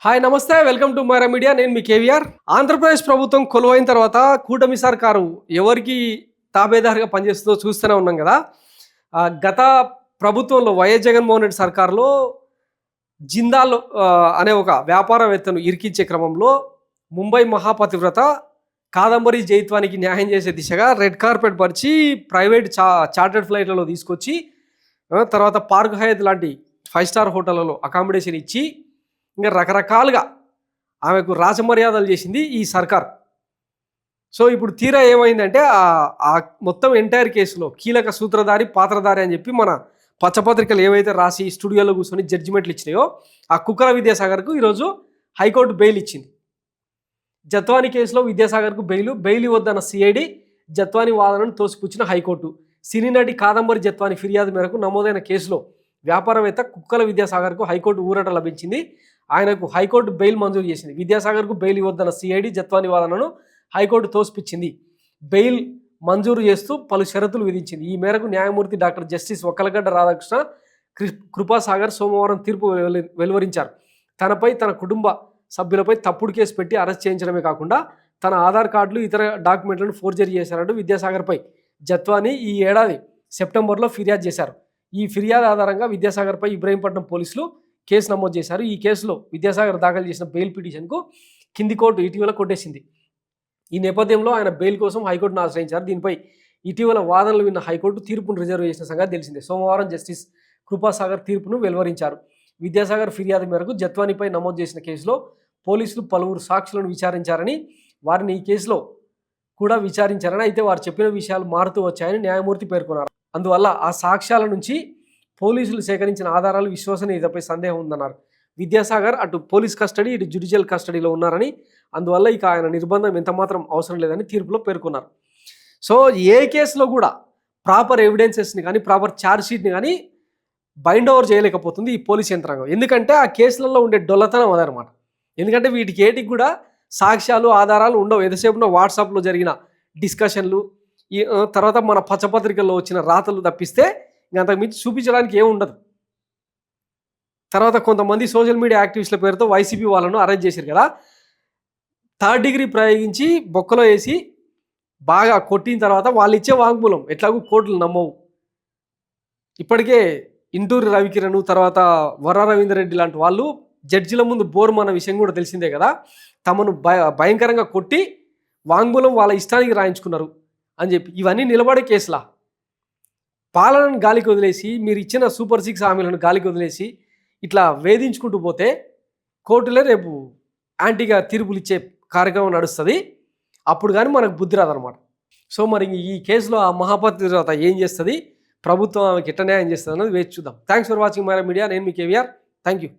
Hi నమస్తే welcome to Myra media. నేను మీ కేవీఆర్. ఆంధ్రప్రదేశ్ ప్రభుత్వం కొలువైన తర్వాత కూటమి సర్కారు ఎవరికి తాబేదారుగా పనిచేస్తుందో చూస్తూనే ఉన్నాం కదా. గత ప్రభుత్వంలో వైఎస్ జగన్మోహన్ రెడ్డి సర్కారులో జిందాల్ అనే ఒక వ్యాపారవేత్తను ఇరికించే క్రమంలో ముంబై మహాపతివ్రత కాదంబరి జైత్వానికి న్యాయం చేసే దిశగా రెడ్ కార్పెట్ పరిచి ప్రైవేట్ చార్టర్డ్ ఫ్లైట్లలో తీసుకొచ్చి తర్వాత పార్క్ హయత్ లాంటి 5 స్టార్ హోటళ్లలో అకామిడేషన్ ఇచ్చి ఇంకా రకరకాలుగా ఆమెకు రాజమర్యాదలు చేసింది ఈ సర్కార్. సో ఇప్పుడు తీరా ఏమైందంటే ఆ మొత్తం ఎంటైర్ కేసులో కీలక సూత్రధారి పాత్రధారి అని చెప్పి మన పచ్చపత్రికలు ఏవైతే రాసి స్టూడియోలో కూర్చొని జడ్జిమెంట్లు ఇచ్చినాయో ఆ కుక్కల విద్యాసాగర్కు ఈరోజు హైకోర్టు బెయిల్ ఇచ్చింది. జత్వాని కేసులో విద్యాసాగర్కు బెయిల్ ఇవ్వద్దన్న సిఐడి జత్వాని వాదనను తోసిపుచ్చిన హైకోర్టు. సినీ నటి కాదంబరి జత్వాని ఫిర్యాదు మేరకు నమోదైన కేసులో వ్యాపారవేత్త కుక్కల విద్యాసాగర్కు హైకోర్టు ఊరట లభించింది. ఆయనకు హైకోర్టు బెయిల్ మంజూరు చేసింది. విద్యాసాగర్కు బెయిల్ ఇవ్వద్దన్న సిఐడి జత్వాని వాదనను హైకోర్టు తోసిపుచ్చింది. బెయిల్ మంజూరు చేస్తూ పలు షరతులు విధించింది. ఈ మేరకు న్యాయమూర్తి డాక్టర్ జస్టిస్ ఒక్కలగడ్డ రాధాకృష్ణ కృపాసాగర్ సోమవారం తీర్పు వెలువరించారు. తనపై తన కుటుంబ సభ్యులపై తప్పుడు కేసు పెట్టి అరెస్ట్ చేయించడమే కాకుండా తన ఆధార్ కార్డులు ఇతర డాక్యుమెంట్లను ఫోర్జరీ చేశారంటూ విద్యాసాగర్పై జత్వాని ఈ ఏడాది సెప్టెంబర్లో ఫిర్యాదు చేశారు. ఈ ఫిర్యాదు ఆధారంగా విద్యాసాగర్పై ఇబ్రహీంపట్నం పోలీసులు కేసు నమోదు చేశారు. ఈ కేసులో విద్యాసాగర్ దాఖలు చేసిన బెయిల్ పిటిషన్కు కింది కోర్టు ఇటీవల కొట్టేసింది. ఈ నేపథ్యంలో ఆయన బెయిల్ కోసం హైకోర్టును ఆశ్రయించారు. దీనిపై ఇటీవల వాదనలు విన్న హైకోర్టు తీర్పును రిజర్వ్ చేసిన సంగతి తెలిసిందే. సోమవారం జస్టిస్ కృపాసాగర్ తీర్పును వెలువరించారు. విద్యాసాగర్ ఫిర్యాదు మేరకు జత్వానిపై నమోదు చేసిన కేసులో పోలీసులు పలువురు సాక్షులను విచారించారని, వారిని ఈ కేసులో కూడా విచారించారని, అయితే వారు చెప్పిన విషయాలు మారుతూ వచ్చాయని న్యాయమూర్తి పేర్కొన్నారు. అందువల్ల ఆ సాక్ష్యాల నుంచి పోలీసులు సేకరించిన ఆధారాలు విశ్వసనీయతపై సందేహం ఉందన్నారు. విద్యాసాగర్ అటు పోలీస్ కస్టడీ ఇటు జ్యుడిషియల్ కస్టడీలో ఉన్నారని, అందువల్ల ఇక ఆయన నిర్బంధం ఎంతమాత్రం అవసరం లేదని తీర్పులో పేర్కొన్నారు. సో ఏ కేసులో కూడా ప్రాపర్ ఎవిడెన్సెస్ని కానీ ప్రాపర్ ఛార్జ్షీట్ని కానీ బైండ్ ఓవర్ చేయలేకపోతుంది ఈ పోలీస్ యంత్రాంగం. ఎందుకంటే ఆ కేసులలో ఉండే డొల్లతనం అదనమాట. ఎందుకంటే వీటికి ఏటికి కూడా సాక్ష్యాలు ఆధారాలు ఉండవు. ఎంతసేపున వాట్సాప్లో జరిగిన డిస్కషన్లు, ఈ తర్వాత మన పచ్చపత్రికల్లో వచ్చిన రాతలు తప్పిస్తే ఇంక అంతకు మించి చూపించడానికి ఏముండదు. తర్వాత కొంతమంది సోషల్ మీడియా యాక్టివిస్టుల పేరుతో వైసీపీ వాళ్ళను అరెస్ట్ చేశారు కదా. 3rd డిగ్రీ ప్రయోగించి బొక్కలో వేసి బాగా కొట్టిన తర్వాత వాళ్ళు ఇచ్చే వాంగ్మూలం ఎట్లాగూ కోర్టులు నమ్మవు. ఇప్పటికే ఇంటూరి రవికిరణ్ తర్వాత వర్ర రవీందర్ రెడ్డి లాంటి వాళ్ళు జడ్జిల ముందు బోర్మన్న విషయం కూడా తెలిసిందే కదా. తమను భయంకరంగా కొట్టి వాంగ్మూలం వాళ్ళ ఇష్టానికి రాయించుకున్నారు అని చెప్పి ఇవన్నీ నిలబడే కేసులా. పాలనను గాలికి వదిలేసి మీరు ఇచ్చిన సూపర్ 6 హామీలను గాలికి వదిలేసి ఇట్లా వేధించుకుంటూ పోతే కోర్టులే రేపు యాంటీగా తీర్పులు ఇచ్చే కార్యక్రమం నడుస్తుంది. అప్పుడు కానీ మనకు బుద్ధి రాదనమాట. సో మరి ఈ కేసులో ఆ మహాపతి తర్వాత ఏం చేస్తుంది, ప్రభుత్వం ఆమెకి ఎట్లా న్యాయం చేస్తుంది అన్నది వేచి చూద్దాం. Thanks for watching Myra media. నేను మీ కేవీఆర్. Thank you.